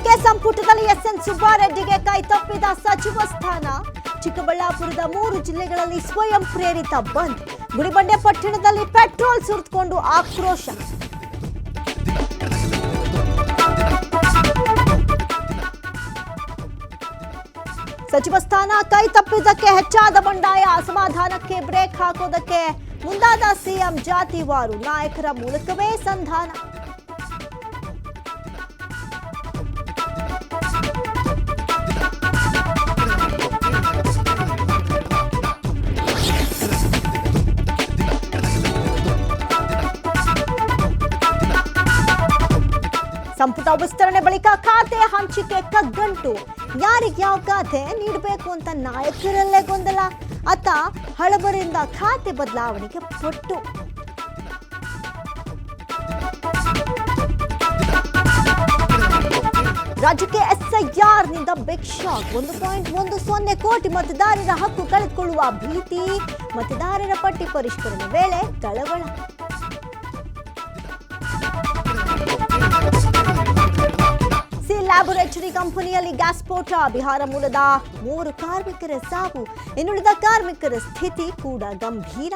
ಸದ್ಯಕ್ಕೆ ಸಂಪುಟದಲ್ಲಿ ಎಸ್ಎನ್ ಸುಬ್ಬಾರೆಡ್ಡಿಗೆ ಕೈ ತಪ್ಪಿದ ಸಚಿವ ಸ್ಥಾನ. ಚಿಕ್ಕಬಳ್ಳಾಪುರದ 3 ಜಿಲ್ಲೆಗಳಲ್ಲಿ ಸ್ವಯಂ ಪ್ರೇರಿತ ಬಂದ್. ಗುಡಿಬಂಡೆ ಪಟ್ಟಣದಲ್ಲಿ ಪೆಟ್ರೋಲ್ ಸುರಿದುಕೊಂಡು ಆಕ್ರೋಶ. ಸಚಿವ ಸ್ಥಾನ ಕೈ ತಪ್ಪಿದ್ದಕ್ಕೆ ಹೆಚ್ಚಾದ ಬಂಡಾಯ. ಅಸಮಾಧಾನಕ್ಕೆ ಬ್ರೇಕ್ ಹಾಕೋದಕ್ಕೆ ಮುಂದಾದ ಸಿಎಂ. ಜಾತಿವಾರು ನಾಯಕರ ಮೂಲಕವೇ ಸಂಧಾನ. ಸಂಪುಟ ವಿಸ್ತರಣೆ ಬಳಿಕ ಖಾತೆ ಹಂಚಿಕೆ ಕಗ್ಗಂಟು. ಯಾರಿಗೆ ಯಾವ ಖಾತೆ ನೀಡಬೇಕು ಅಂತ ನಾಯಕರಲ್ಲೇ ಗೊಂದಲ. ಅತ್ತ ಹಳಬರಿಂದ ಖಾತೆ ಬದಲಾವಣೆಗೆ ಪಟ್ಟು. ರಾಜ್ಯಕ್ಕೆ ಎಸ್ಐಆರ್ನಿಂದ ಬಿಗ್ ಶಾಕ್. 1.10 ಕೋಟಿ ಮತದಾರರ ಹಕ್ಕು ಕಳೆದುಕೊಳ್ಳುವ ಭೀತಿ. ಮತದಾರರ ಪಟ್ಟಿ ಪರಿಷ್ಕರಣೆ ವೇಳೆ ಕಳವಳ. ಲ್ಯಾಬೊರೇಟರಿ ಕಂಪನಿಯಲ್ಲಿ ಗ್ಯಾಸ್ ಸ್ಫೋಟ. ಬಿಹಾರ ಮೂಲದ 3 ಕಾರ್ಮಿಕರ ಸಾವು. ಇನ್ನುಳಿದ ಕಾರ್ಮಿಕರ ಸ್ಥಿತಿ ಕೂಡ ಗಂಭೀರ.